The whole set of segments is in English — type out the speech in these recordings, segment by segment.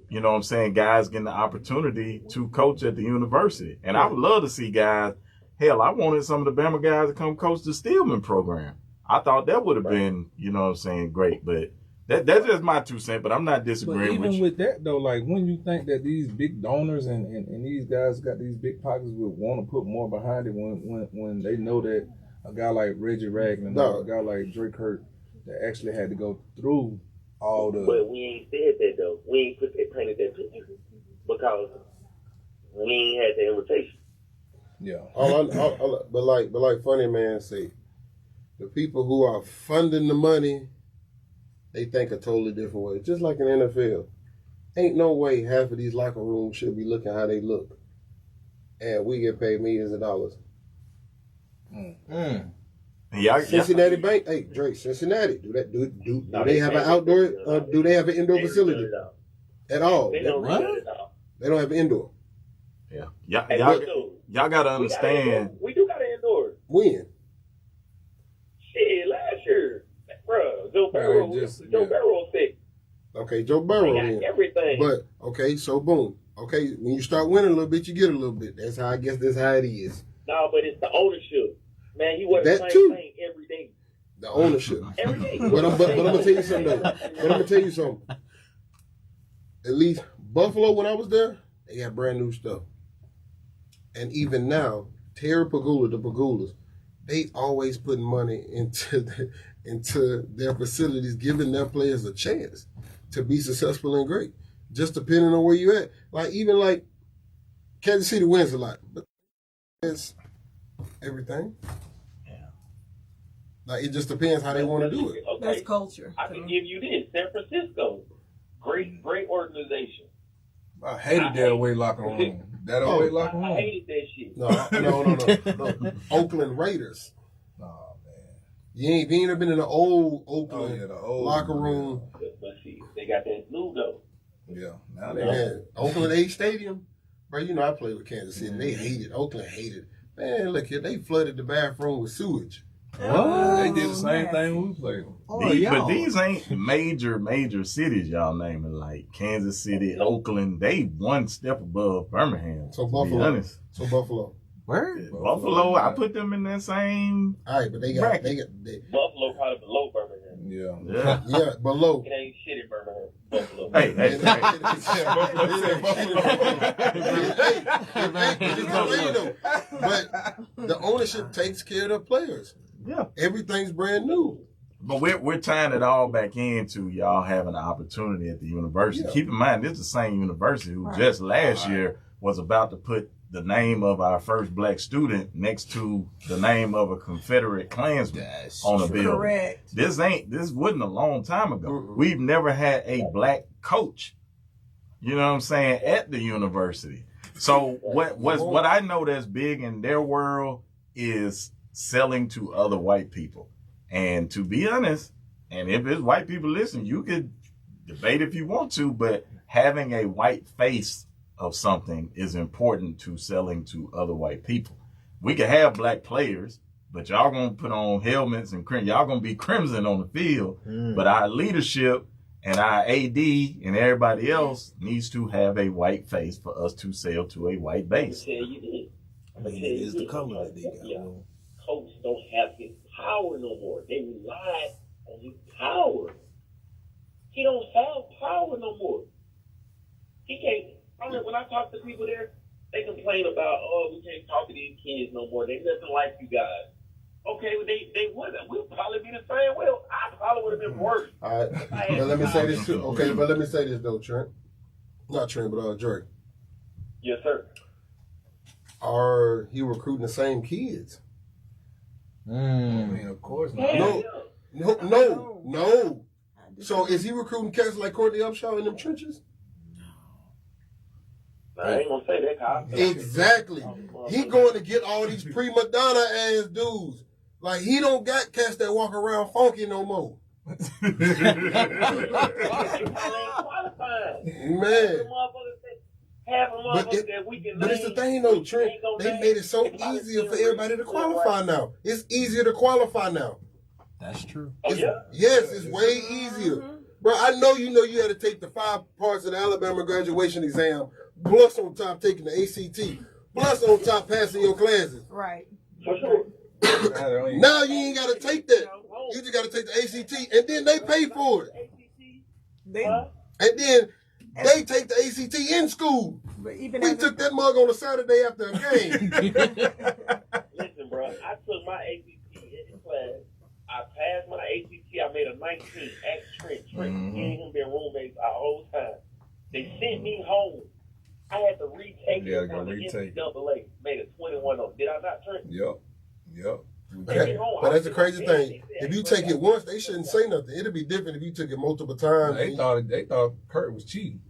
you know what I'm saying, guys getting the opportunity to coach at the university. And I would love to see guys, hell, I wanted some of the Bama guys to come coach the Steelman program. I thought that would have been, you know what I'm saying, great. But that's just my 2 cents, but I'm not disagreeing but with even you. with that, though, like when you think that these big donors and these guys got these big pockets would want to put more behind it when they know that a guy like Reggie Ragland or a guy like Drake Hurt that actually had to go through all the... But we ain't said that, though. We ain't painted that picture because we ain't had the invitation. Yeah. But like Funny Man say, the people who are funding the money, they think a totally different way. Just like in the NFL. Ain't no way half of these locker rooms should be looking how they look. And we get paid millions of dollars. Cincinnati Bank, hey Drake, Cincinnati, do they have an outdoor? Do they have an indoor facility at all? They don't really at all. They don't have an indoor. Yeah, y'all gotta understand. We do got an indoor. When? Shit, last year, bro. Joe Burrow was sick. Okay, Joe Burrow. Got everything. But okay, so boom. Okay, when you start winning a little bit, you get a little bit. That's how I guess that's how it is. No, but it's the ownership. Man, he wasn't playing every day. The ownership. Every day. But I'm gonna tell you something though. At least Buffalo, when I was there, they had brand new stuff. And even now, Terry Pagula, the Pagulas, they always put money into their facilities, giving their players a chance to be successful and great. Just depending on where you at. Like even like Kansas City wins a lot, but it's everything. Like it just depends how they want to do it. Okay. That's culture. I can give you this. San Francisco, great organization. I hated that away locker room. That away locker room. I hated that shit. No. Oakland Raiders. Oh man, you ain't ever been in the old Oakland the old locker room. But see, they got that new though. Yeah, now Man, Oakland A Stadium, bro. You know I played with Kansas City. They hated Oakland. Man, look here, they flooded the bathroom with sewage. They did the same thing when we played them. But these ain't major cities y'all naming, like Kansas City, Oakland. They one step above Birmingham. So Buffalo. To be honest. So Buffalo. Where? Buffalo, I put them in that same. All right, but they got Buffalo probably below Birmingham. Yeah, below. It ain't shit in Birmingham. Buffalo. Hey. But the ownership takes care of the players. Yeah. Everything's brand new. But we're tying it all back into y'all having an opportunity at the university. Yeah. Keep in mind, this is the same university who just last year was about to put the name of our first black student next to the name of a Confederate Klansman on the building. Correct. This wasn't a long time ago. Mm-mm. We've never had a black coach, you know what I'm saying, at the university. So what I know that's big in their world is selling to other white people. And to be honest, and if it's white people listen, you could debate if you want to, but having a white face of something is important to selling to other white people. We could have black players, but y'all gonna put on helmets and y'all gonna be crimson on the field. But our leadership and our AD and everybody else needs to have a white face for us to sell to a white base. It is the color that they got. Coach don't have his power no more. They rely on his power. He don't have power no more. He can't. I mean, when I talk to people there, they complain about, we can't talk to these kids no more. They nothing like you guys. Okay, well, they wouldn't. We'll probably be the same way. I probably would have been worse. All right. But let me say this too. Okay, but let me say this though, Trent. Not Trent, but Drake. Yes, sir. Are he recruiting the same kids? I mean, of course not. No. So is he recruiting cats like Courtney Upshaw in them trenches? I ain't gonna say that, Kyle. Exactly. He going to get all these prima donna ass dudes. Like he don't got cats that walk around funky no more. Man. But it's the thing though, Trent. They made it so easier for everybody to qualify now. It's easier to qualify now. That's true. Yes, it's way easier. Bro, I know you had to take the 5 parts of the Alabama graduation exam, plus on top taking the ACT, plus on top passing your classes. Right. For sure. Now you ain't got to take that. You just got to take the ACT, and then they pay for it. And then they take the ACT in school. We took that mug on a Saturday after a game. Listen, bro, I took my ACT in class. I passed my ACT. I made a 19. Ask Trent. Trent, he ain't gonna be roommates our whole time. They sent me home. I had to retake it on the NCAA. Made a 21 on. Did I not, Trent? Yep. But that's the crazy thing. If you take it once, they shouldn't say nothing. It'd be different if you took it multiple times. They thought Kurt was cheating.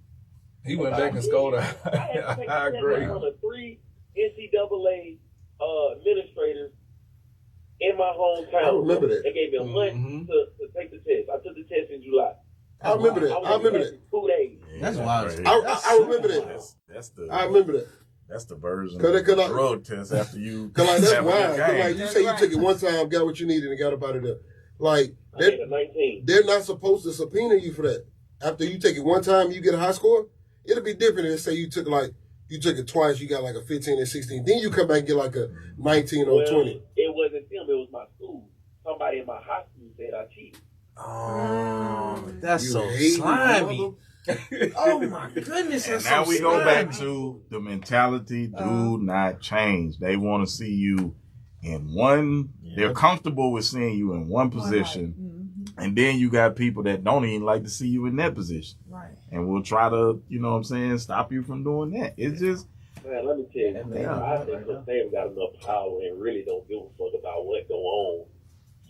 He went back and scored a high grade. One of 3 NCAA administrators in my hometown. I remember that. They gave me a month to take the test. I took the test in July. I remember that. I remember that. 2 days. That's wild. I remember that. I remember that. That's the version of the drug test after you. Cause like that's wild. Cause like you say you took it one time, got what you needed, and got up out of there. Like they're not supposed to subpoena you for that. After you take it one time, you get a high score. It'll be different if say you took it twice, you got like a 15 and 16. Then you come back and get like a 19 or 20. It wasn't them. It was my school. Somebody in my high school said I cheated. Oh, that's so slimy. Oh my goodness! And now we go back to the mentality: do not change. They want to see you in one. They're comfortable with seeing you in one position, and then you got people that don't even like to see you in that position. Right. And we'll try to, you know what I'm saying, stop you from doing that. It's just. Man, let me tell you, I think they've got enough power and really don't give a fuck about what go on.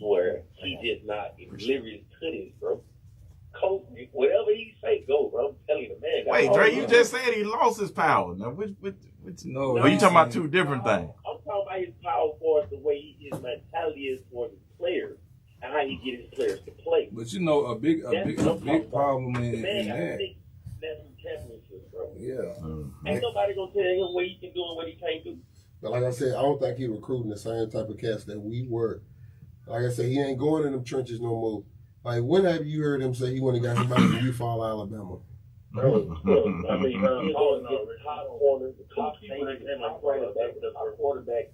Where he just not oblivious to this, bro. Coach, whatever he say, go, bro. I'm telling you, the man. Wait, Dre, you just said he lost his power. Now, which no, you talking about 2 different things. I'm talking about his power for the way his mentality is towards his players and how he get his players to play. But you know, a big problem in that. National championships, bro. Yeah. Ain't nobody gonna tell him what he can do and what he can't do. But like I said, I don't think he recruiting the same type of cast that we were. Like I said, he ain't going in them trenches no more. Like, when have you heard him say he went and got somebody from Eufaula, Alabama? Bro, I mean, top corner, the top safety, the quarterback.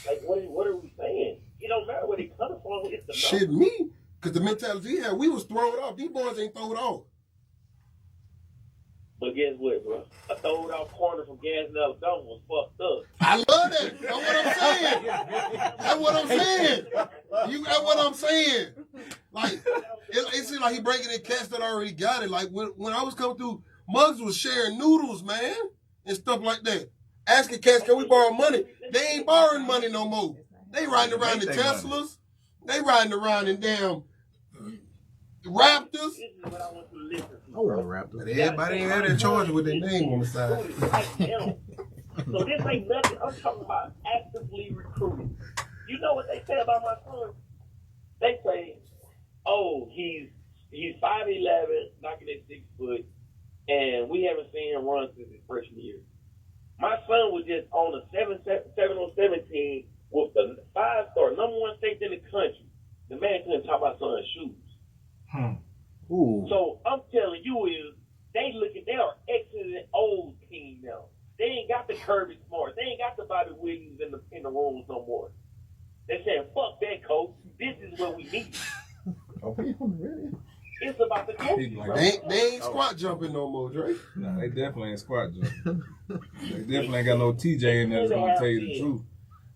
Like, what are we saying? It don't matter where they coming from. It's the shit, me. Because the mentality he had, we was thrown off. These boys ain't thrown off. But guess what, bro? A throwed off corner from Gadsden, Alabama was fucked up. I love that. That's what I'm saying. That's what I'm saying. That's what I'm saying. Like, it seems like he breaking in cats that already got it. Like, when I was coming through, Muggs was sharing noodles, man, and stuff like that. Asking cats, can we borrow money? They ain't borrowing money no more. They riding around in Teslas. They riding around in damn Raptors. This is what I want to listen to. I want a Raptor. But everybody ain't had that charge with their name on the side. So this ain't nothing. I'm talking about actively recruiting. You know what they say about my son? They say, oh, he's 5'11", knocking at 6 foot, and we haven't seen him run since his freshman year. My son was just on a 7-on-17 with the 5-star #1 safety in the country. The man couldn't top my son's shoes. Ooh. So I'm telling you is they are exiting old team now. They ain't got the Kirby Smarts. They ain't got the Bobby Williams in the rooms no more. They saying, fuck that, coach. This is what we need. It's about the coach. They ain't squat jumping no more, Dre. No, they definitely ain't squat jumping. They definitely ain't got no TJ in there that's gonna tell you the truth.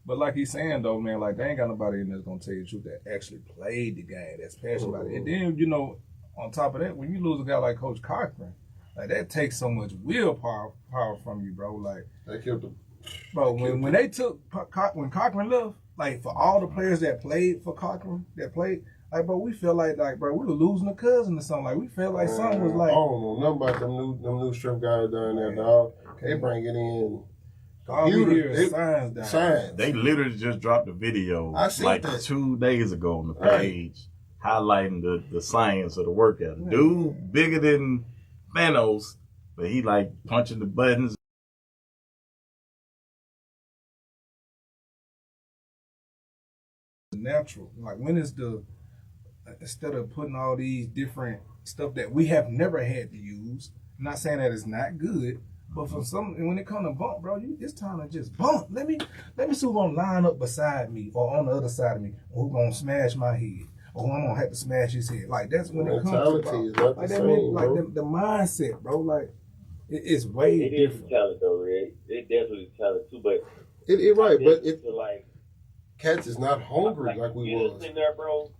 But like he's saying though, man, like they ain't got nobody in there that's gonna tell you the truth that actually played the game, that's passionate about it. And then, you know, on top of that, when you lose a guy like Coach Cochran, like that takes so much willpower from you, bro. Like they killed him. Bro, when they took when Cochran left, like for all the players that played for Cochran, like bro, we feel like bro, we were losing a cousin or something. Like we felt like something was like. I don't know nothing about them new strip guys down there, dog. They bring it in. All we hear is signs. They literally just dropped a video like that 2 days ago on the page, highlighting the science of the workout. Dude, bigger than Thanos, but he like punching the buttons. Natural. Like when is the instead of putting all these different stuff that we have never had to use, I'm not saying that it's not good, but for some, when it comes to bump, bro, it's time to just bump. Let me see who's gonna line up beside me or on the other side of me, or who's gonna smash my head, or who I'm gonna have to smash his head. Like that's when it comes to, bro. Like that, like the mindset, bro. Like it's way it different. Is talent though, Red. It definitely talent too, but it right, but it like cats is not hungry like we was. In there, bro.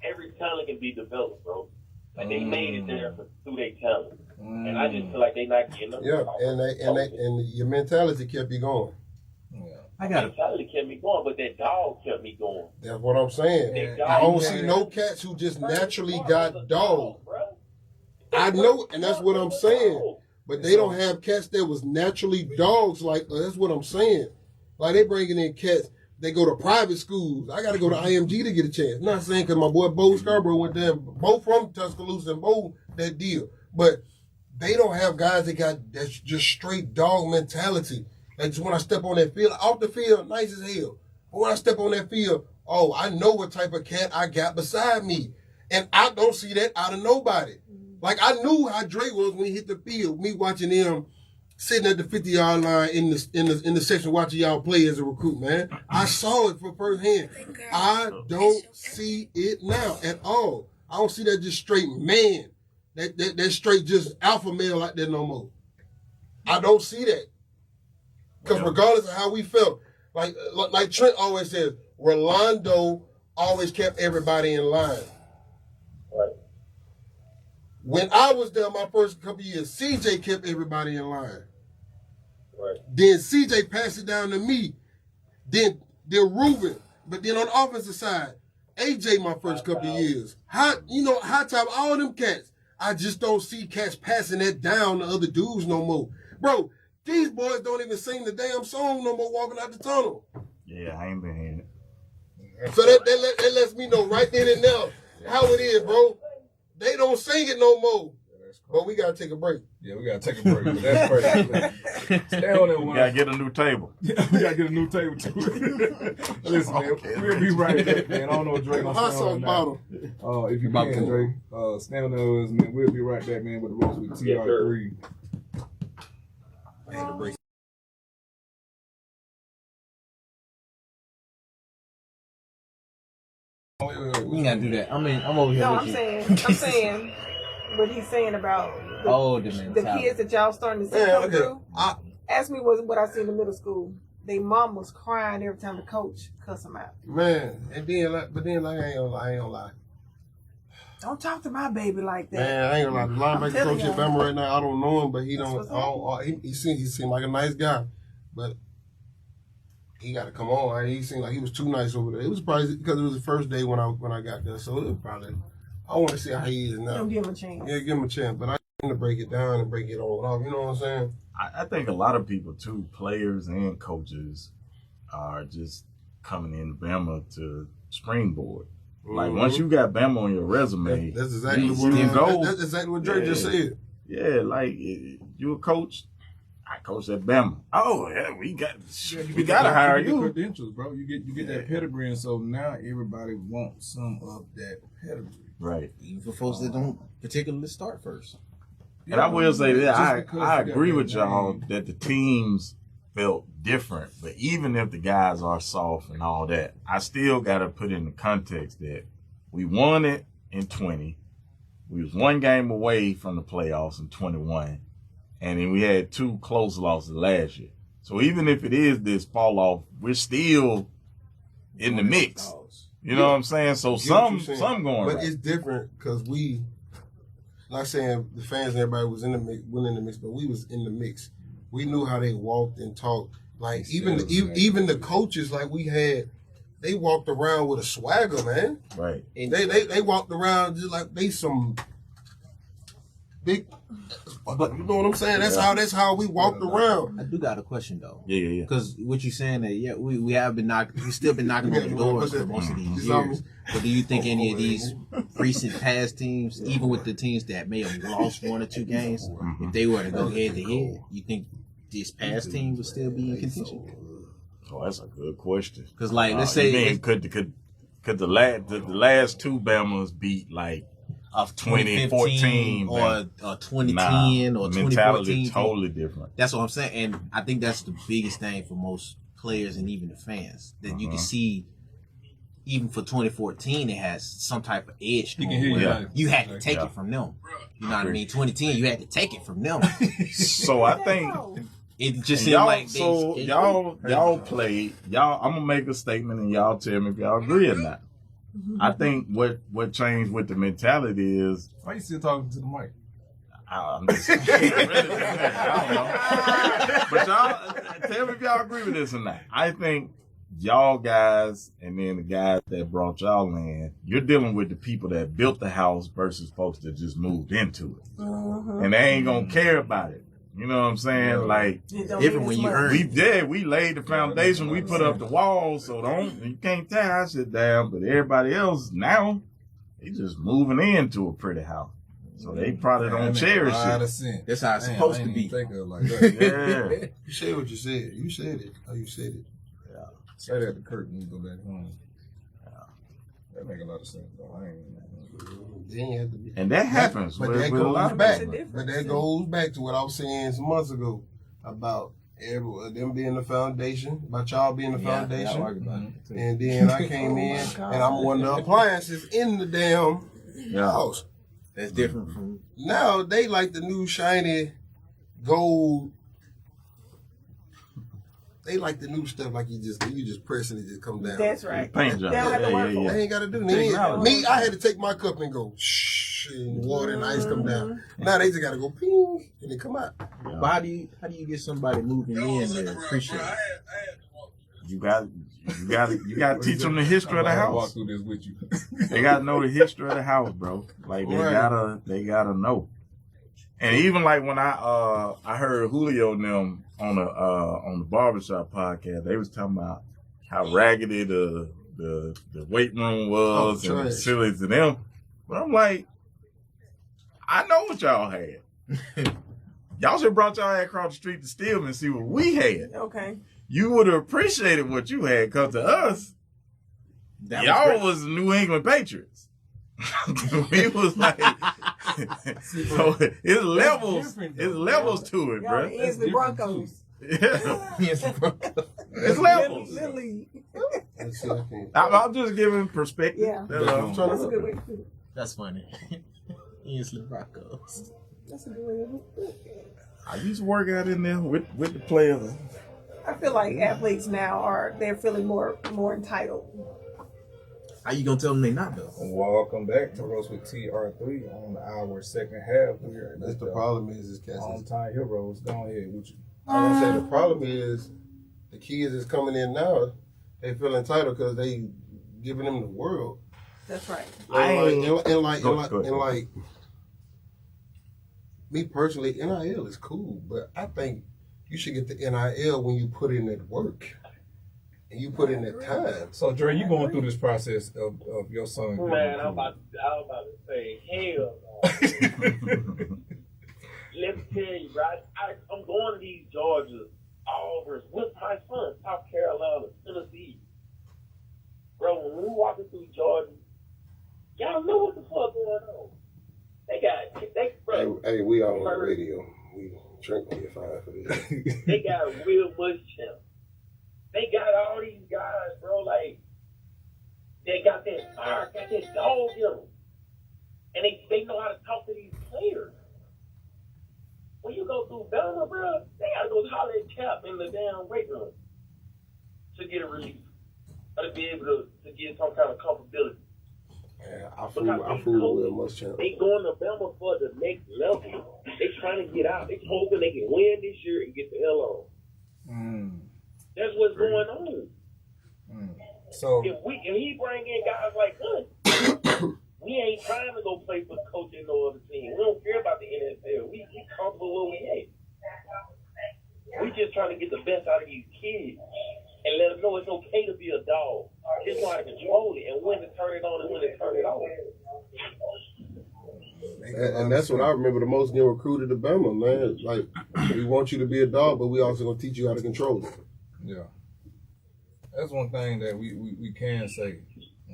Every talent can be developed, bro. Like they made it there through their talent, and I just feel like they not getting up. Yeah, and your mentality kept you going. Yeah. Mentality kept me going, but that dog kept me going. That's what I'm saying. I don't see no cats who just naturally got dog. I know, and that's what I'm saying. But they don't have cats that was naturally dogs. Like that's what I'm saying. Like they bringing in cats. They go to private schools. I got to go to IMG to get a chance. I'm not saying because my boy Bo Scarborough went there. Bo from Tuscaloosa and Bo that deal. But they don't have guys that's just straight dog mentality. Like just when I step on that field, off the field, nice as hell. But when I step on that field, oh, I know what type of cat I got beside me. And I don't see that out of nobody. Like I knew how Drake was when he hit the field. Me watching him sitting at the 50-yard line in the section watching y'all play as a recruit, man. I saw it for first hand. I don't see it now at all. I don't see that just straight man. That straight just alpha male like that no more. I don't see that. Because regardless of how we felt, like Trent always says, Rolando always kept everybody in line. Right. When I was there my first couple years, CJ kept everybody in line. Right. Then CJ passed it down to me. Then Ruben. But then on the offensive side, AJ my first couple of years. High top, all them cats. I just don't see cats passing that down to other dudes no more. Bro, these boys don't even sing the damn song no more walking out the tunnel. Yeah, I ain't been hearing it. So that lets me know right then and now how it is, bro. They don't sing it no more. But we gotta take a break. Yeah, we gotta take a break. But that's crazy. Stay on that one. We gotta get a new table. Yeah, we gotta get a new table too. Listen, man, we'll be right back, man. I don't know if Drake gonna Hot stay sauce on bottle. If you can, Drake, stand on those, man. We'll be right back, man, with the Ropes with TR3. I had a break. We ain't gotta do that. I mean, I'm over here. No, with I'm you. saying what he's saying about the kids that y'all starting to see come through. Ask me what I see in the middle school. They mom was crying every time the coach cuss them out. Man, and then I ain't gonna lie. Don't talk to my baby like that. Man, I ain't gonna lie. The linebacker coach at Bama right now, I don't know him, but he seemed like a nice guy, but he got to come on. He seemed like he was too nice over there. It was probably because it was the first day when I got there, so it was probably. I want to see how he is now. Don't give him a chance. Yeah, give him a chance, but I need to break it down and break it on off. You know what I'm saying? I think a lot of people too, players and coaches, are just coming in Bama to springboard. Like once you got Bama on your resume, that's exactly that's exactly what Drake just said. Yeah, like you a coach. I coach at Bama. Oh yeah, we gotta hire you. Credentials, bro. You get that pedigree, and so now everybody wants some of that pedigree. Right. Even for folks that don't particularly start first. And I will say that I agree with y'all that the teams felt different, but even if the guys are soft and all that, I still got to put in the context that we won it in 20. We was one game away from the playoffs in 21, and then we had 2 close losses last year. So even if it is this fall off, we're still in the mix. You know what I'm saying? So some going but right. It's different because we, not saying the fans and everybody was in the mix, but we was in the mix. We knew how they walked and talked. Like even the coaches, like we had, they walked around with a swagger, man. Right. And they walked around just like they some big. But you know what I'm saying? That's how we walked around. I do got a question though. Yeah. Because what you saying that we have been we still been knocking on the doors for most of these years. But do you think any of these recent past teams, even with the teams that may have lost 1 or 2 games, if they were to go head to head, you think this past team would still be in contention? Oh, that's a good question. Because like let's say could Because the last two Bamas beat like of 2014 or 2010 or 2014. Mentality totally different. That's what I'm saying, and I think that's the biggest thing for most players and even the fans that you can see. Even for 2014, it has some type of edge to it. You had to take it from them. You know what I mean? 2010, you had to take it from them. So I think it just seemed like y'all played. I'm gonna make a statement and y'all tell me if y'all agree or not. I think what changed with the mentality is. Why you still talking to the mic? I'm just, I don't know. But y'all tell me if y'all agree with this or not. I think y'all guys and then the guys that brought y'all in, you're dealing with the people that built the house versus folks that just moved into it. And they ain't gonna care about it. You know what I'm saying? Like different when you earn. We laid the foundation, we put up the walls, so you can't tear our shit down. But everybody else now, they just moving into a pretty house. So they probably don't cherish it. That's how it's supposed to be. Like that. Yeah. You said what you said. You said it. How you said it. Yeah. Say that to Kurt when you go back home. Yeah. That make a lot of sense though. And that happens. But that goes back. But that goes back to what I was saying some months ago about them being the foundation, about y'all being the foundation. And then I came in and I'm one of the appliances in the damn house. That's different from now. They like the new shiny gold. They like the new stuff, like you just press and it just come down. That's right. Paint job. They ain't got to do nothing. Me, I had to take my cup and go shh, and water and ice come down. Now they just got to go ping and it come out. Yeah. But how do you get somebody moving in to appreciate it? You got to teach them the history of the house. Walk through this with you. They got to know the history of the house, bro. Like they gotta know. And even like when I heard Julio and them on the barbershop podcast, they was talking about how raggedy the weight room was and the facilities to them. But I'm like, I know what y'all had. Y'all should have brought y'all ass across the street to Stillman and see what we had. Okay. You would have appreciated what you had, because to us, y'all was the New England Patriots. We was like, so it's levels to it, bro. It's the Broncos. Yeah. It's levels. I'm just giving perspective. Yeah. That's a good way to put it. That's funny. It's the Broncos. That's a good way to put it. I used to work out in there with the players. I feel like athletes now they're feeling more entitled. How you gonna tell them they not though? Welcome back to Ropes with TR3 on our second half. That's the problem is on time heroes. Go ahead with you. I was gonna say the problem is the kids is coming in now. They feel entitled because they giving them the world. That's right. And like me personally, NIL is cool, but I think you should get the NIL when you put in that work and you put in that time. So, Dre, you going through this process of your son? Man, I'm about to say, hell no. Let me tell you, right? I'm going to these Georgia, Auburn, with my son, South Carolina, Tennessee. Bro, when we walking through Georgia, y'all know what the fuck going on. Bro. Hey, we all on the radio. We Trent gonna get fired for this. They got real much champ. They got all these guys, bro. Like they got that fire, got that dog in them, and they know how to talk to these players. When you go through Belma, bro, they gotta go holler at Cap in the damn weight room to get a release, or to be able to get some kind of comfortability. Yeah, I fool with much champ. They going to Belma for the next level. They trying to get out. They hoping they can win this year and get the hell on. That's what's going on. So if he bring in guys like us, we ain't trying to go play for the coach in no other team. We don't care about the NFL. We comfortable where we at. We just trying to get the best out of these kids and let them know it's okay to be a dog. Just know how to control it and when to turn it on and when to turn it off. And that's what I remember the most getting recruited to Bama, man. Like, we want you to be a dog, but we also gonna teach you how to control it. Yeah. That's one thing that we can say.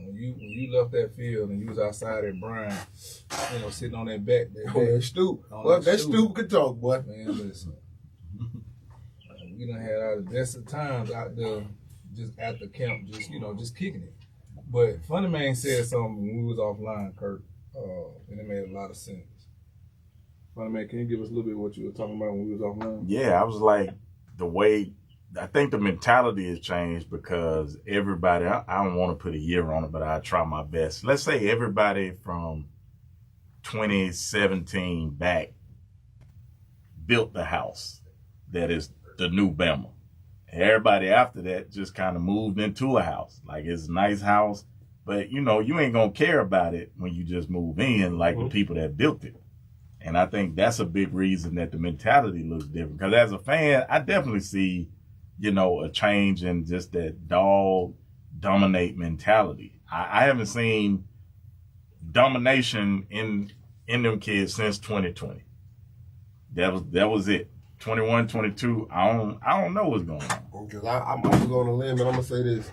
When you left that field and you was outside at Brian, sitting on that back. That stoop. Well, that stoop could talk, boy. Man, listen. We done had our best of times out there just after camp, just kicking it. But Funny Man said something when we was offline, Kurt, and it made a lot of sense. Funny Man, can you give us a little bit of what you were talking about when we was offline? Yeah, I was like, I think the mentality has changed because everybody, I don't want to put a year on it, but I try my best. Let's say everybody from 2017 back built the house that is the new Bama. Everybody after that just kind of moved into a house. Like, it's a nice house, but you ain't going to care about it when you just move in like the people that built it. And I think that's a big reason that the mentality looks different. Because as a fan, I definitely see, a change in just that dog dominate mentality. I haven't seen domination in them kids since 2020. That was it. 21, 22, I don't know what's going on. Because I might go on a limb, and I'm going to say this.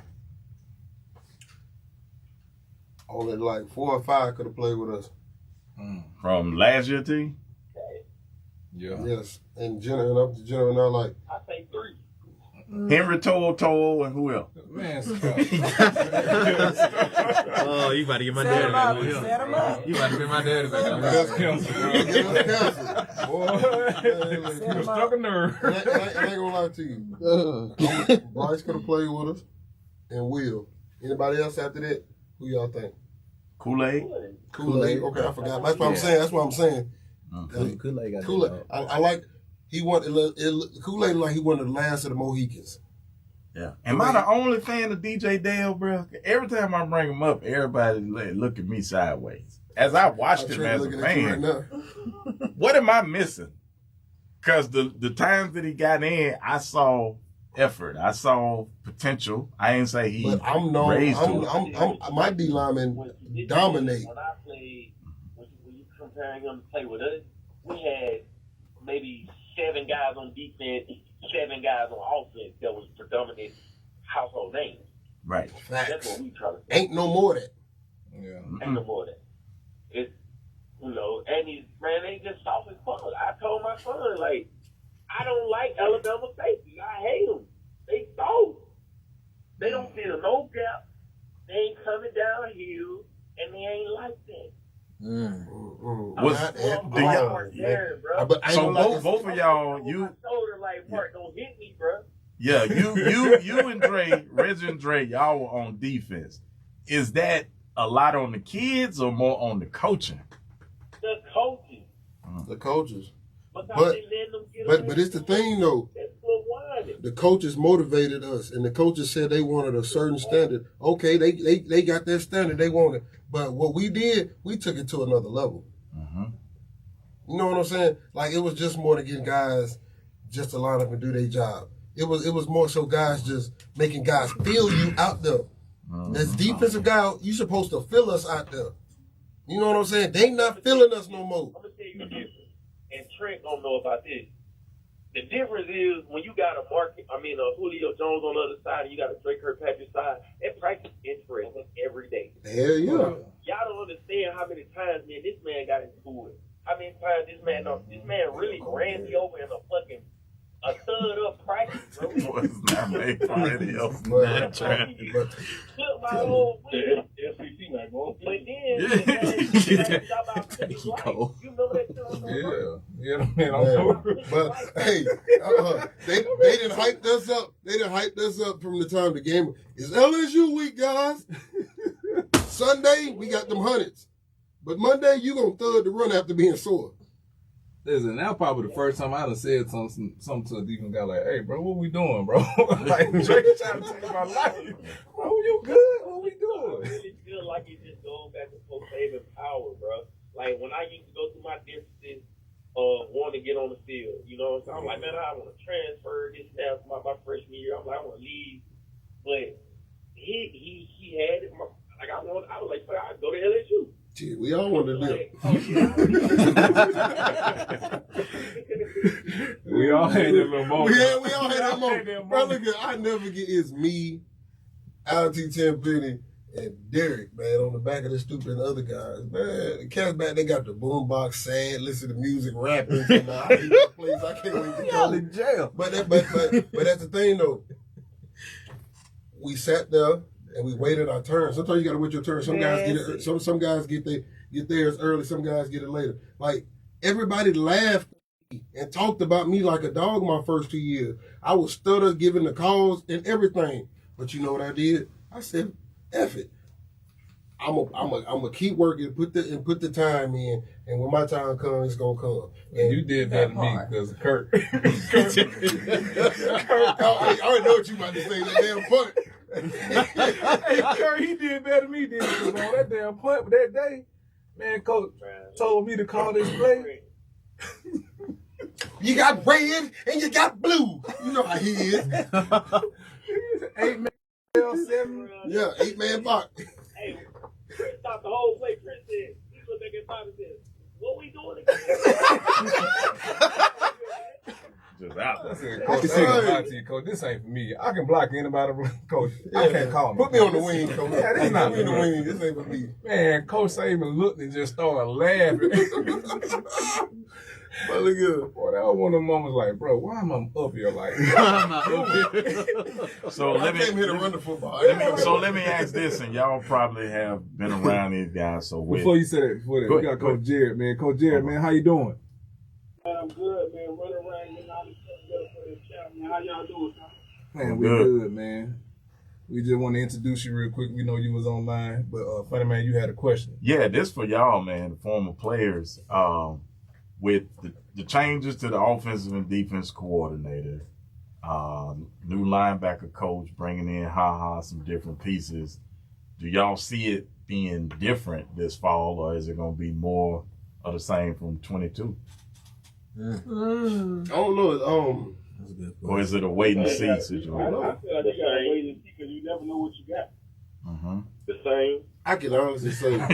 Only like 4 or 5 could have played with us. From last year team? Yeah. Yes. And Jenna and up to Jenna and I like. I say 3. Henry Toll, and who else? Man, stop. Oh, you about to get my daddy back on here. Set him up. You about to get my daddy back on That's here. cancer. Boy, you was stuck a nerve. I ain't gonna lie to you. Bryce could have played with us, and Will. Anybody else after that? Who y'all think? Kool-Aid? Kool-Aid. Okay, I forgot. That's what I'm saying. That's what I'm saying. Kool-Aid got Kool-Aid. I like. He wanted Kool-Aid like he wanted the last of the Mohicans. Yeah. Am I the only fan of DJ Dale, bro? Every time I bring him up, everybody look at me sideways. As I watched him as a fan, what am I missing? Because the times that he got in, I saw effort. I saw potential. I didn't say he raised my D lineman dominate. When I played, when you comparing him to play with us, we had maybe 7 guys on defense, 7 guys on offense that was predominant household names. Right. That's what we try to say. Ain't no more of that. Yeah. Ain't no more of that. It's, and these, man, they just soft as fuck. I told my son, like, I don't like Alabama safety. I hate them. They soft. They don't fill no gap. They ain't coming downhill, and they ain't like that. So both of y'all, I told her, like, Mark, don't hit me, bro. Yeah, you and Dre, Reggie and Dre, y'all were on defense. Is that a lot on the kids or more on the coaching? The coaches. The coaches. But it's the thing though. The coaches motivated us, and the coaches said they wanted a certain standard. Okay, they got their standard they wanted, but what we did, we took it to another level. You know what I'm saying? Like, it was just more to get guys just to line up and do their job. It was more so guys just making guys feel you out there. As defensive guy, you supposed to feel us out there. You know what I'm saying? They not feeling us no more. I'm gonna tell you the difference, and Trent don't know about this. The difference is when you got a Julio Jones on the other side and you got a Drake Kirkpatrick side, that practice is interesting every day. Hell yeah. Y'all don't understand how many times, man, this man got into it. How many times this man really ran me over in a third up practice, bro. It was not made for radio. Not trying. Took my whole win. But then, you remember that? Yeah, man. But hey, they didn't hype us up. They didn't hype us up from the time the game. It's LSU week, guys. Sunday we got them hundreds, but Monday you gonna thud the run after being sore. Listen, that probably the first time I done said something to a defense guy like, "Hey, bro, what we doing, bro?" Like, Drake trying to take my life. Bro, you good? What we doing? I really feel like it just goes back to saving power, bro. Like, when I used to go through my distances, wanting to get on the field, you know what I'm saying? I'm like, man, I want to transfer this now my freshman year. I'm like, I want to leave. But he had it. I was like, I'd go to LSU. Gee, we all want to do it. We all had that little moment. Yeah, we all had that moment. Bro, look at, I never get, it's me, LT Tenpenny, and Derek, man, on the back of the stupid and other guys. Man, the cats back, they got the boombox sad, listen to music, rapping. I hate that place. I can't wait to go. in jail. But that's the thing, though. We sat there and we waited our turn. Sometimes you got to wait your turn. Some guys get it. Some guys get theirs early. Some guys get it later. Like, everybody laughed and talked about me like a dog my first 2 years. I was stutter giving the calls and everything. But you know what I did? I said, F it. I'm a keep working, put the time in, and when my time comes, it's gonna come. And you did that to me because Kurt. I already know what you about to say. That damn punt. Hey, Kurt, he did better than me, did he? On that damn punt that day, man, coach told me to call this play. You got red and you got blue. You know how he is. 8-man, 7. Yeah, 8-man box. Hey, Chris stopped the whole play. Chris said, he looked back at Bobby and said, what we doing again? Just out. I said, Coach, I ain't gonna lie to you, Coach. This ain't for me. I can block anybody, Coach. I can't call him. Put me on the wing, Coach. Yeah, this is not Put me on the wing. This ain't for me. Man, Coach Saban looked and just started laughing. But look good. Boy, that was one of the moments like, bro, why am I up here like So I came here to run the football. let me ask this, and y'all probably have been around these guys. So Before you say that, we got Coach Jared, man. Coach Jared, man, how you doing? Man, I'm good, man. Running around, getting all this stuff together for this channel, man. How y'all doing, man? Man, we good, man. We just want to introduce you real quick. We know you was online, but funny man, you had a question. Yeah, this for y'all, man, the former players. With the changes to the offensive and defense coordinator, new linebacker coach bringing in some different pieces. Do y'all see it being different this fall, or is it going to be more of the same from 22? I don't know. That's a good Or is it a wait and see situation? I feel like they got to wait and see because you never know what you got. Mm-hmm. The same. I can honestly say, but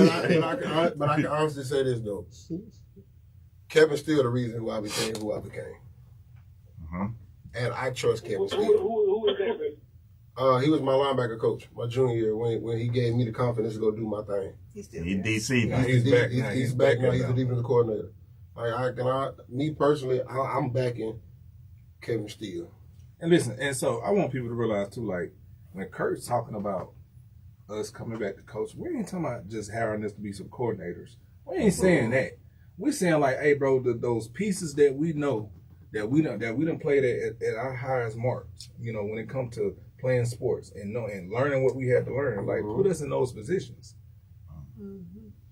I can honestly say this though. Kevin's still the reason why I became who I became, and I trust Kevin still. Who is that, Reggie? He was my linebacker coach my junior year when he gave me the confidence to go do my thing. He's still He there. DC. Yeah, he's back now. He's back now. He's the defensive coordinator. Me personally, I'm backing Kevin Steele. And listen, and so I want people to realize too, like when Kurt's talking about us coming back to coach, we ain't talking about just hiring us to be some coordinators. We ain't saying that. We saying like, hey, bro, those pieces that we know that we done played at our highest marks. You know, when it comes to playing sports and learning what we had to learn, like put us in those positions.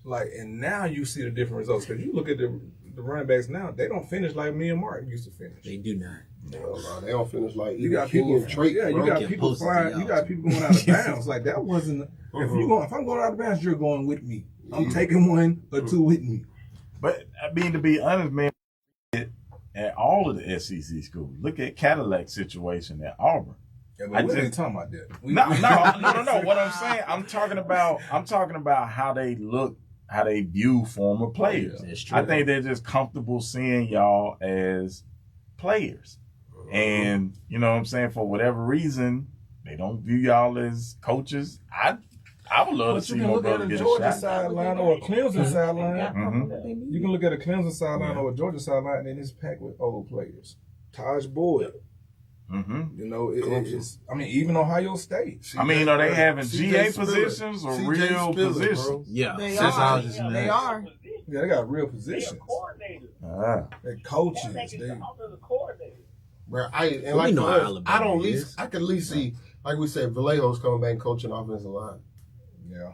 Like, and now you see the different results because you look at the running backs now, they don't finish like me and Mark used to finish. They do not. No, they don't finish like You got people, you got people flying, you got people going out of bounds. Like that wasn't. If I'm going out of bounds, you're going with me. I'm taking one or two with me. But I mean, to be honest, man, at all of the SEC schools, look at Cadillac's situation at Auburn. Yeah, but we ain't talking about that. No. What I'm saying, I'm talking about how they look, how they view former players. I think they're just comfortable seeing y'all as players. And, you know what I'm saying, for whatever reason, they don't view y'all as coaches. I would love to see my brother get a shot. You can look at a Georgia sideline or a Clemson sideline. You can look at a Clemson sideline or a Georgia sideline, and it's packed with old players. Taj Boyd. You know, it's. I mean, even Ohio State. I mean, are they having GA positions or real positions? Bro. Yeah, They are. They are. Yeah, they got real positions. They're coaches. Bro, I don't I can at least see, like we said, Vallejo's coming back and coaching offensive line. Yeah.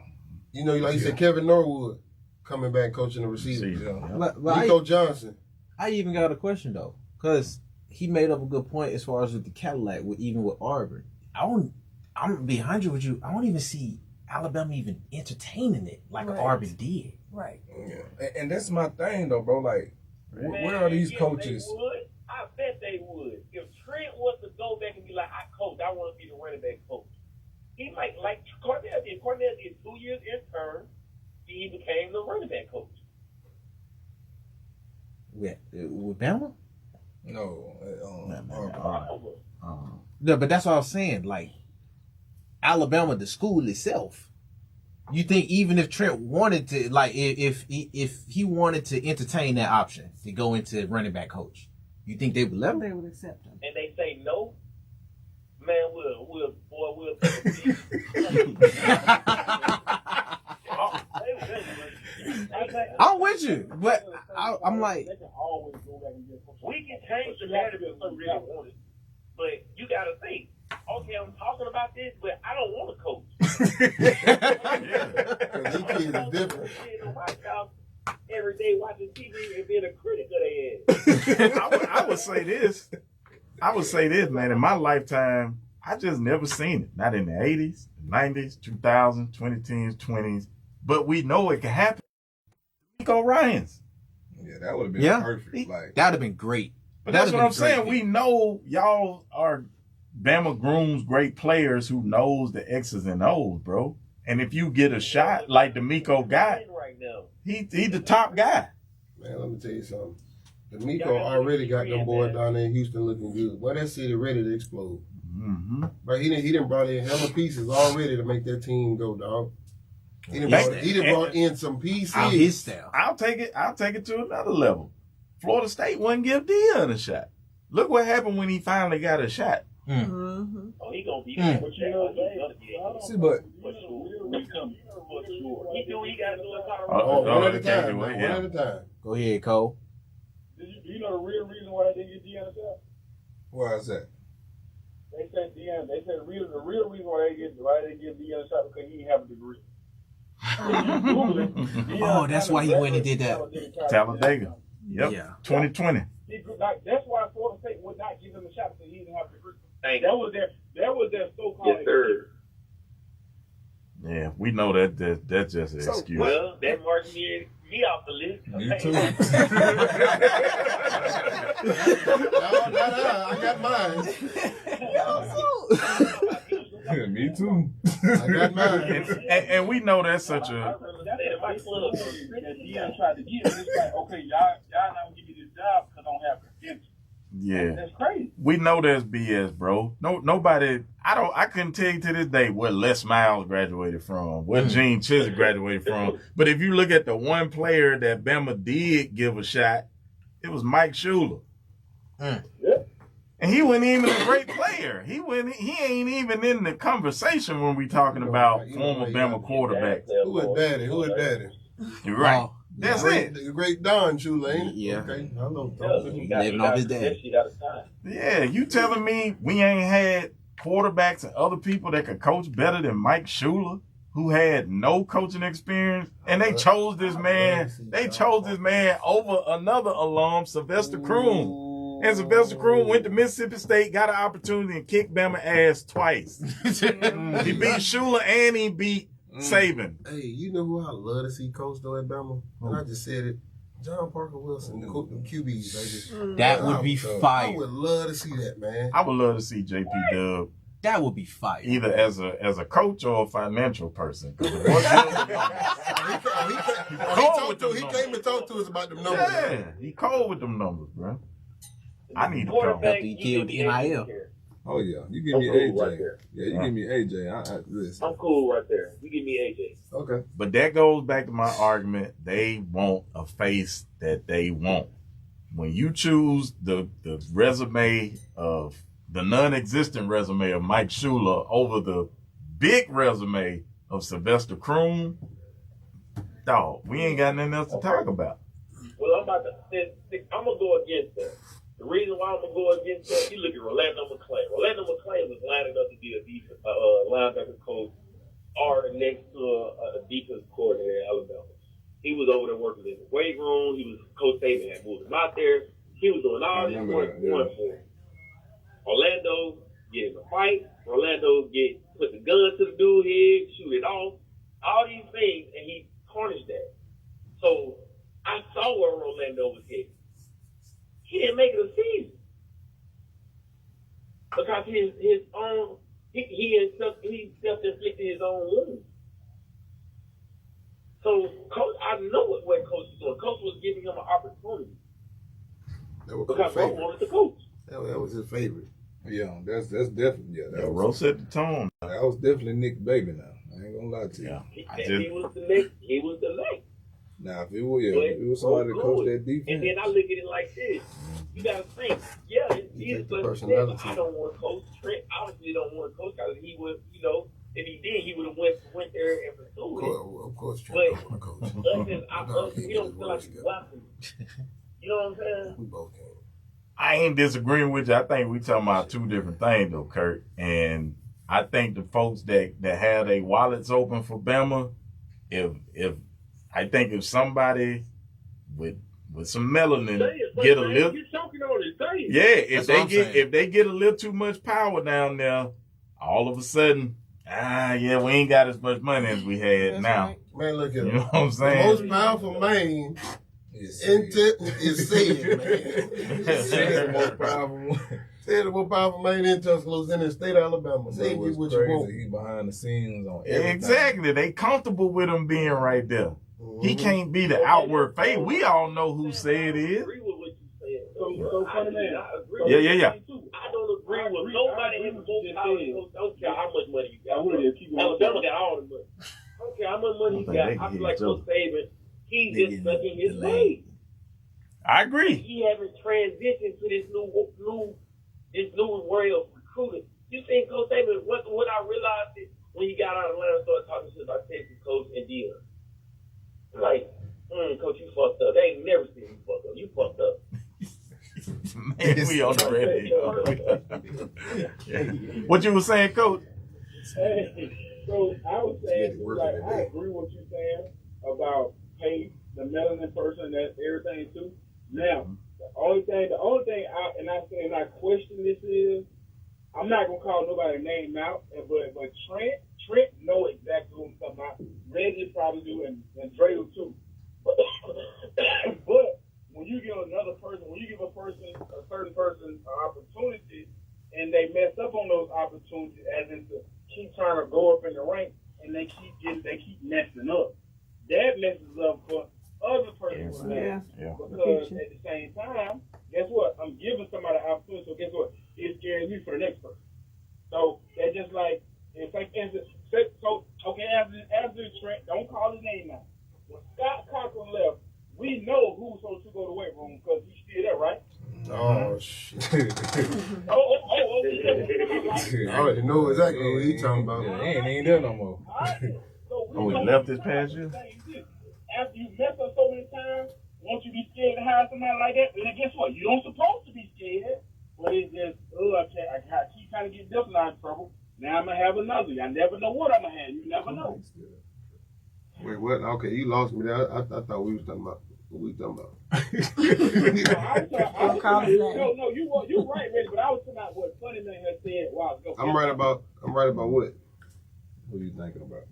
You know, like you said, Kevin Norwood coming back coaching the receivers. But Nico Johnson. I even got a question though, because he made up a good point as far as with the Cadillac, even with Auburn. I'm behind you with you. I don't even see Alabama even entertaining it like Auburn did. Right. Yeah. And that's my thing though, bro. Like, where are these coaches? I bet they would. If Trent was to go back and be like, I want to be the running back coach. He might, like Cornell did. Cornell did 2 years intern. He became the running back coach. With Bama? No. No, but that's what I was saying. Like, Alabama, the school itself. You think even if Trent wanted to, like, if he wanted to entertain that option to go into running back coach, you think they would let him? They would accept him. And they say no, man, we'll I'm with you, but I'm like, we can change the narrative if we really want it. But you got to think, okay, I'm talking about this, but I don't want to coach. These kids is different. Every day watching TV and being a critic of their ass. I would say this. Man. In my lifetime, I just never seen it. Not in the 80s, 90s, 2000s, 2010s, 20s. But we know it can happen. Nico Ryans. Yeah, that would have been perfect. Like that would have been great. But that's what I'm saying. We know y'all are Bama grooms, great players who knows the X's and O's, bro. And if you get a shot like D'Amico got, he the top guy. Man, let me tell you something. D'Amico already got them boys down there in Houston looking good. Boy, that city ready to explode. Mm-hmm. But he done brought in hella pieces already to make that team go, dog. He done brought in some pieces. His style. I'll take it to another level. Florida State wouldn't give Deion a shot. Look what happened when he finally got a shot. Mm-hmm. Oh, he gonna be there. see, but He do what he gotta do in Colorado. One at a take it time, away, man. yeah. One at a time. Go ahead, Cole. Do you know the real reason why they didn't get Deion a shot? why is that? They said the real reason why they didn't give Deion a shot because he didn't have a degree. Oh, that's why he went and did that. Talladega. Yep. Yeah. 2020. That's why Florida State would not give him a shot because he didn't have a degree. That was their so-called excuse. Yeah, we know that's just an excuse. Well, that marks me off the list. Me too. No, I got mine. Yeah, me too. I got mine. And we know that's such a. Deion tried to get him. It's like, okay, y'all not gonna give me this job because I don't have credentials. Yeah. That's crazy. We know that's BS, bro. Nobody. I couldn't tell you to this day where Les Miles graduated from, where Gene Chisholm graduated from. But if you look at the one player that Bama did give a shot, it was Mike Schuler. Yeah. And he wasn't even a great player. He ain't even in the conversation when we talking about former Bama quarterbacks. Who is daddy? You're right. Oh, That's it. The great Don Shula, ain't it? Yeah. Okay, I know. Living off his dad. Yeah, you telling me we ain't had quarterbacks and other people that could coach better than Mike Schuler, who had no coaching experience, and they chose this man. They chose this man over another alum, Sylvester Croom. And Sylvester Croom went to Mississippi State, got an opportunity and kicked Bama ass twice. He beat Schuler and he beat Saban. Hey, you know who I love to see coach though at Bama? And I just said it. John Parker Wilson, the QBs, baby. That would be I fire. would love to see that, man. I would love to see JP Dub That would be fire. either as a coach or a financial person. 'Cause the boy He came and talked to us about them numbers. yeah, he cold with them numbers, bro. I need to call. Quarterback, He killed NIL. Oh yeah, you give me I'm cool AJ. right there. Yeah, you give me AJ. Listen. I'm cool right there. You give me AJ. Okay. But that goes back to my argument. They want a face that they want. When you choose the resume of the non-existent resume of Mike Schuler over the big resume of Sylvester Croom, dog, we ain't got nothing else to talk about. Well, I'm gonna go against that. The reason why I'm gonna go against that, you look at Rolando McClain. Rolando McClain was lining up to be a defense linebacker coach or next to a defense coordinator at Alabama. He was over there working in the weight room. He was Coach Saban had moved him out there. He was doing all this work for him. Orlando get in a fight. Orlando put the gun to the dude's head, shoot it off. All these things, and he tarnished that. So I saw where Orlando was headed. He didn't make it a season because his own he self-inflicted his own wounds. So coach, I know what coach was doing. Coach was giving him an opportunity That was because his Coach favorite. wanted to coach. That was his favorite. Yeah, that's definitely Rose set the tone. That was definitely Nick Baby. Now I ain't gonna lie to you. He was the next. Now if it was somebody to coach that defense, and then I look at it like this: you gotta think, he's but I don't want to coach Trent. Obviously, don't want to coach because he would, if he did, he would have went there and pursued it. Of course, Trent don't want to coach. We don't feel like he's welcome. You know what I'm saying? We both can. I ain't disagreeing with you. I think we talking about two different things though, Kurt. And I think the folks that have their wallets open for Bama, if somebody with some melanin get a little, if they get a little too much power down there, all of a sudden, we ain't got as much money as we had now. Right. Man, look at You know what I'm saying? The most powerful man is said, man. the most powerful one. Said the most powerful man in Tuscaloosa in the state of Alabama. Say What's what you want. He's behind the scenes on everything. Exactly. They comfortable with him being right there. He can't be the outward face. We all know who said it is. I agree with what you said. So funny man. I agree. Yeah. I don't agree with nobody in the whole college. Don't care how much money you got. Alabama got all the money. I don't care how much money you got. I feel like Coach Saban, he's just stuck in his ways. I agree. He haven't transitioned to this new way of recruiting. You think Coach Saban? What I realized is when he got out of Atlanta and started talking shit about Texas coach and Dion. Like, Coach, you fucked up. They ain't never seen you fucked up. You fucked up. Man, we on the radio. What you was saying, Coach? So I was saying, like, I agree with what you're saying about the melanin person, that everything too. Now, the only thing, I question this is, I'm not gonna call nobody name out, but Trent know exactly what I'm talking about. Reggie probably do, and Dre do too. But when you give a certain person an opportunity, and they mess up on those opportunities, as in to keep trying to go up in the rank, and they keep messing up. That messes up for other persons. Yeah. Because at the same time, guess what? I'm giving somebody an opportunity, so guess what? It's scaring me for the next person. So that's just like, it's like, after Trent, don't call his name now. When Scott Cochran left, we know who was supposed to go to the weight room because he's still there, right? Oh, shit. I already know exactly what he's talking about. Yeah, he ain't there no more. He left this past year? After you mess up so many times, won't you be scared to hire somebody like that? And then guess what? You don't supposed to be scared. But it's just, I keep trying to get this line in trouble. Now I'm going to have another. I never know what I'm going to have. You never know. Wait, what? Okay, you lost me there. I thought we was talking about what we talking about. No, you're right, Reggie, but I was talking about what Funny Man had said a while ago. I'm right about what? What are you thinking about?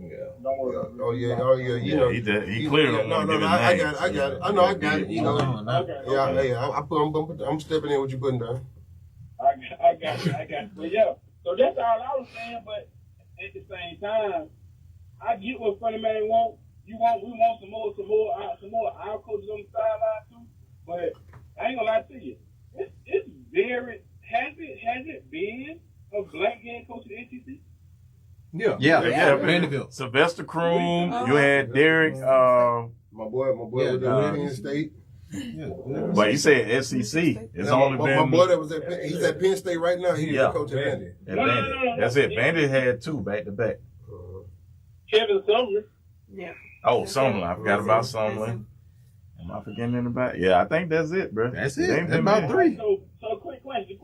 Yeah. Don't worry. Oh yeah. You know, he clearly don't want to give it I got it. I know I got it. You know. Okay. I'm stepping in what you putting down. I got it. But yeah, so that's all I was saying. But at the same time, I get what Funny Man want. We want some more our coaches on the sideline too. But I ain't gonna lie to you, it's very has it been a black head coach at NCC? Yeah. Vanderbilt. Sylvester Kroom. You had Derek. My boy was at Penn State. But he said SEC. It's only been my boy that was he's at Penn State right now. He's the coach at Vandy. No. That's it. Vandy had two back to back. Kevin Sumner. Yeah. Oh, Sumlin. I forgot about Sumlin. Am I forgetting anybody? Yeah, I think that's it, bro. That's it. That's about three. So quick question.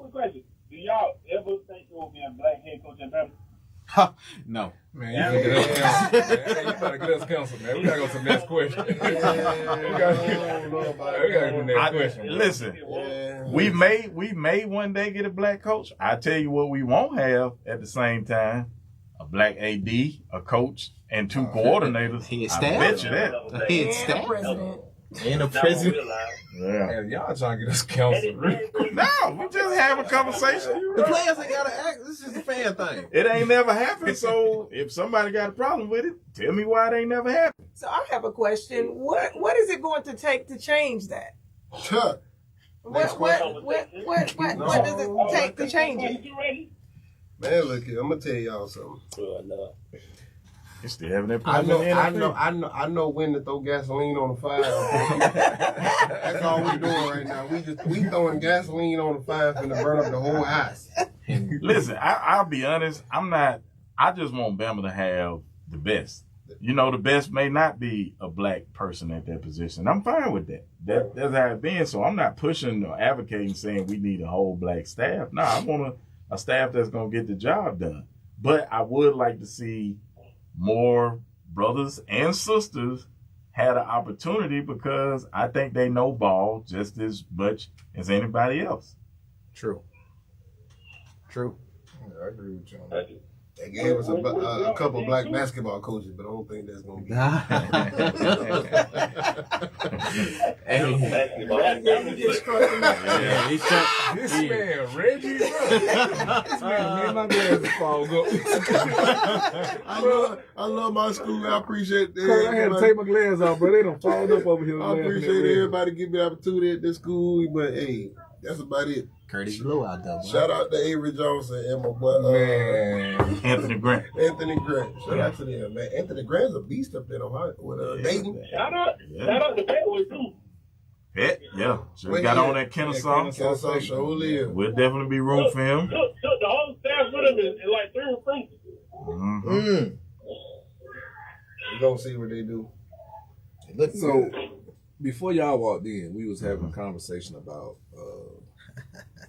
Do y'all ever think there will be a black head coach at Bama? No. Man, you better get us counsel, man. We gotta go to the next question. we gotta go to the next question. Listen, we may one day get a black coach. I tell you what we won't have at the same time. A black AD, a coach, and two coordinators. Head I bet you that. Head staff. President. And a president. Yeah. And y'all trying to get us counsel. No, we just have a conversation. The players ain't gotta act. This is a fan thing. It ain't never happened. So if somebody got a problem with it, tell me why it ain't never happened. So I have a question. What is it going to take to change that? What does it take to change it? Man, look here, I'm gonna tell y'all something. You still having that I know when to throw gasoline on the fire. That's all we doing right now. We throwing gasoline on the fire finna burn up the whole house. Listen, I'll be honest. I just want Bama to have the best. You know, the best may not be a black person at that position. I'm fine with that. That's how it's been. So I'm not pushing or advocating saying we need a whole black staff. No, I want a staff that's going to get the job done. But I would like to see more brothers and sisters had an opportunity because I think they know ball just as much as anybody else. True. Yeah, I agree with you on that. They gave us a couple of black basketball coaches, but I don't think that's going to be. This man, Reggie, bro. This man made my glasses fall up. I love my school. I appreciate that. I had to take my glasses off, bro. They done fallen up over here. I appreciate everybody giving me the opportunity at this school, but hey, that's about it. Curtis Blow out there. Shout out to Avery Johnson and my boy Anthony Grant. Shout out to them, man. Anthony Grant's a beast up there in Ohio with Dayton. Shout out to Petwood too. Pet, yeah. So we got on that Kennesaw. Kennesaw show live. We'll definitely be room for him. Look, the whole staff with him is like 3 recruits. Mm-hmm. We're gonna see what they do. So before y'all walked in, we was having a conversation about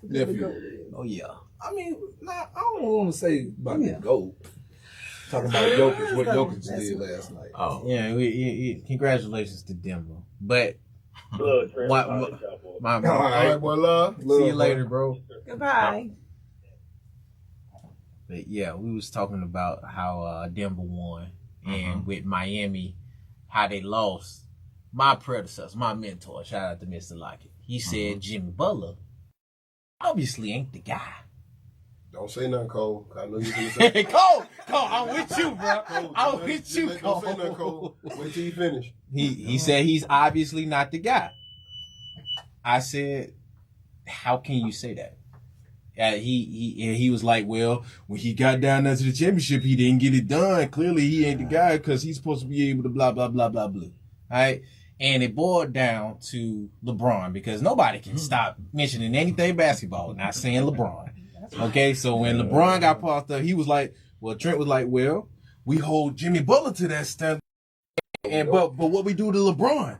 nephew. Oh yeah. I mean, I don't want to say about the GOAT. Talking about Jokic, what Jokic did last night. Oh yeah, congratulations to Denver. But Look, Trent, my all right, boy, love. See you later, bro. Goodbye. But yeah, we was talking about how Denver won and with Miami, how they lost. My predecessor, my mentor, shout out to Mr. Lockett. He said Jimmy Butler obviously ain't the guy. Don't say nothing, Cole. I know you're gonna say. Cole, I'm with you, bro. I'm with you, Cole. Don't say nothing, Cole. Wait till you finish. He said he's obviously not the guy. I said, how can you say that? He was like, well, when he got down there to the championship, he didn't get it done. Clearly, he ain't the guy because he's supposed to be able to blah, blah, blah, blah, blah. All right? And it boiled down to LeBron because nobody can stop mentioning anything basketball, not saying LeBron. Okay, so when LeBron got passed up, he was like, well, Trent was like, well, we hold Jimmy Butler to that standard. And but what we do to LeBron?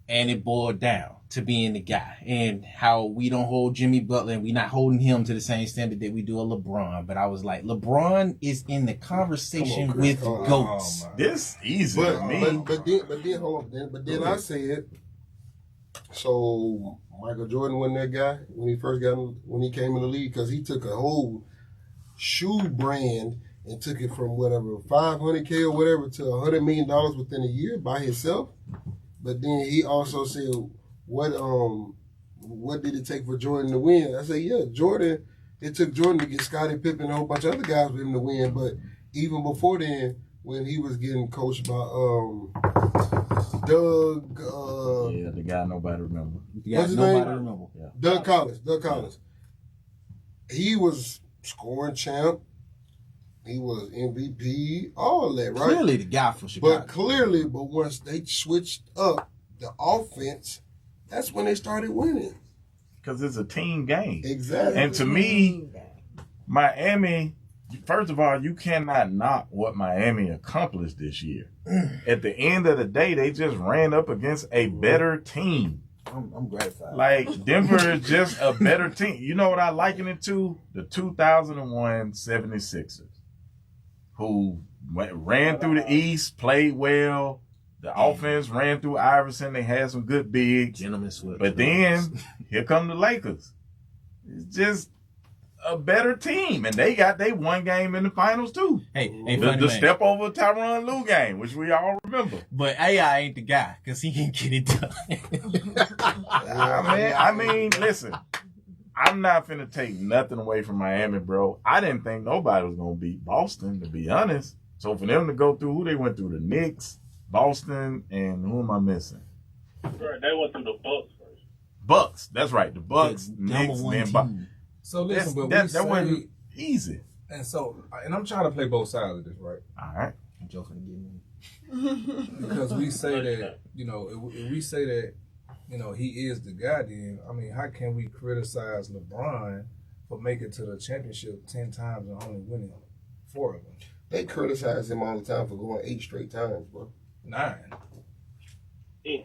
And it boiled down to being the guy and how we don't hold Jimmy Butler and we not holding him to the same standard that we do a LeBron. But I was like, LeBron is in the conversation with GOATs. This easy to me. But then hold on. But then I said, so Michael Jordan wasn't that guy when he came in the league because he took a whole shoe brand and took it from whatever $500K or whatever to $100 million within a year by himself. But then he also said, what did it take for Jordan to win? I said, yeah, Jordan. It took Jordan to get Scottie Pippen and a whole bunch of other guys with him to win. But even before then, when he was getting coached by Doug. The guy nobody remember. What's his name? Yeah. Doug Collins. He was scoring champ. He was MVP, all that, right? Clearly the guy from Chicago. But once they switched up the offense, that's when they started winning. Because it's a team game. Exactly. And to me, Miami, first of all, you cannot knock what Miami accomplished this year. At the end of the day, they just ran up against a better team. I'm gratified. Like, Denver is just a better team. You know what I liken it to? The 2001 76ers, who ran through the East, played well. The offense ran through Iverson. They had some good bigs. Gentlemen swept. But then, here come the Lakers. It's just a better team. And they one game in the finals, too. Hey, the step over Tyronn Lue game, which we all remember. But AI ain't the guy, because he can get it done. I mean, listen. I'm not finna take nothing away from Miami, bro. I didn't think nobody was going to beat Boston, to be honest. So for them to go through who they went through, the Knicks, Boston, and who am I missing? They went through the Bucks first. Bucks. That's right. The Bucks, Knicks, then Bucks. So listen, but that wasn't easy. And I'm trying to play both sides of this, right? All right. Joe finna get me. Because we say that, if we say that, he is the guy, then, I mean, how can we criticize LeBron for making to the championship 10 times and only winning 4 of them? They criticize him all the time for going 8 straight times, bro. 9. Yeah.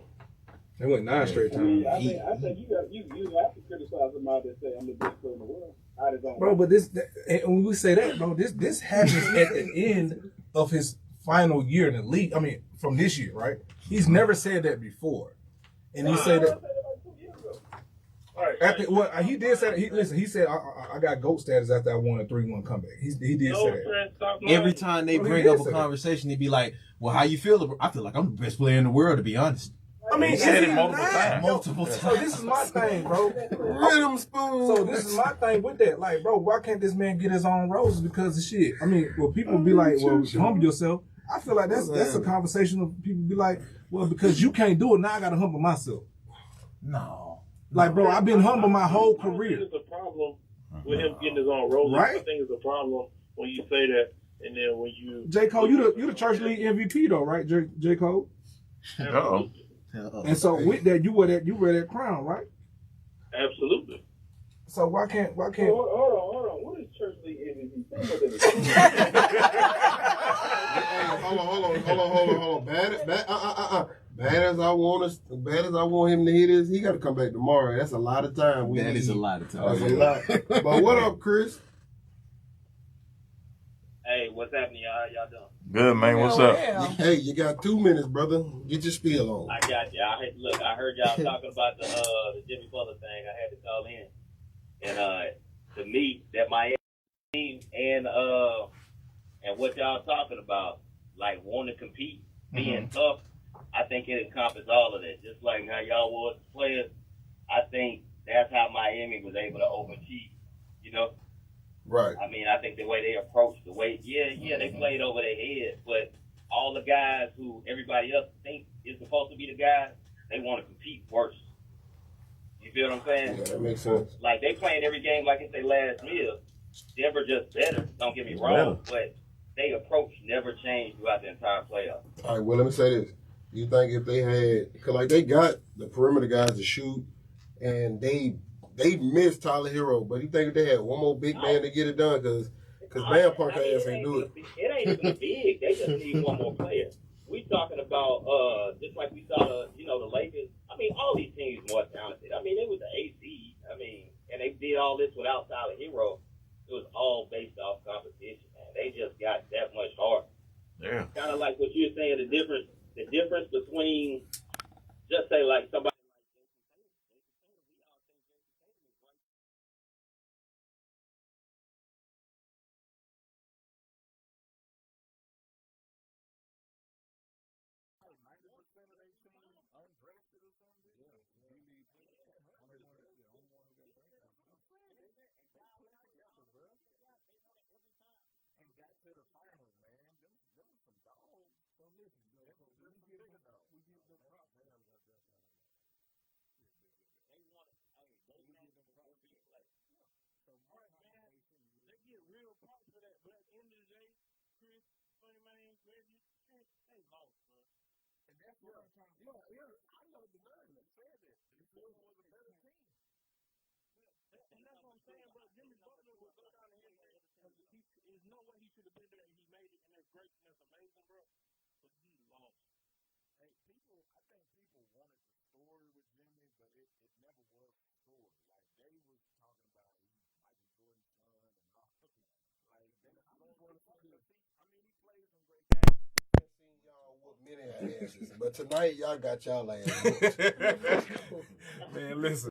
They went 9 straight times. I think you have to criticize somebody that say I'm the best player in the world. Bro, but when we say that, bro, this happens at the end of his final year in the league. I mean, from this year, right? He's never said that before, and he said that. He did say that. He said I got GOAT status after I won a 3-1 comeback. He did say that. Every time they bring up a conversation, they be like, "Well, how you feel?" I feel like I'm the best player in the world, to be honest. I mean, he said it multiple times. So this is my thing, bro. Rhythm spoon. So this is my thing with that. Like, bro, why can't this man get his own roses because of shit? I mean, well, people be like, well, humble yourself. I feel like that's a conversation of people be like, well, because you can't do it, now I gotta humble myself. No. Like, bro, I've been humble my whole career. I think it's a problem with him getting his own roses. Right? I think it's a problem when you say that, and then when you J. Cole, you the church league MVP though, right, J. Cole? Uh-oh. And so with that, you wear that crown, right? Absolutely. So why can't? Hold on. What is church league MVP? Hold on. Bad as I want him to hit this, he got to come back tomorrow. That's a lot of time. That is a lot of time. That's a lot. But what up, Chris? Hey, what's happening, y'all? How y'all doing? Good, man. What's up? Hey, you got 2 minutes, brother. Get your spiel on. I got you. I heard y'all talking about the Jimmy Butler thing. I had to call in. And to me, that Miami team and what y'all talking about, like wanting to compete, being tough, I think it encompasses all of that. Just like how y'all was players, I think that's how Miami was able to overachieve. Right. I mean, I think the way they approached, they played over their head, but all the guys who everybody else thinks is supposed to be the guys, they want to compete worse. You feel what I'm saying? Yeah, that makes sense. Like, they playing every game like it's their last meal. Denver just better, don't get me wrong, but their approach never changed throughout the entire playoff. All right, well, let me say this. You think if they had, because like they got the perimeter guys to shoot, and they missed Tyler Hero, but you think if they had one more big man to get it done, because Bam Punk ass ain't do it. It ain't even big. They just need one more player. We talking about just like we saw the Lakers. I mean, all these teams more talented. I mean, they was the AC. I mean, and they did all this without Tyler Hero. It was all based off competition, man. They just got that much harder. Yeah. Kind of like what you're saying. The difference between just say like somebody. But tonight, y'all got y'all ass. Man, listen.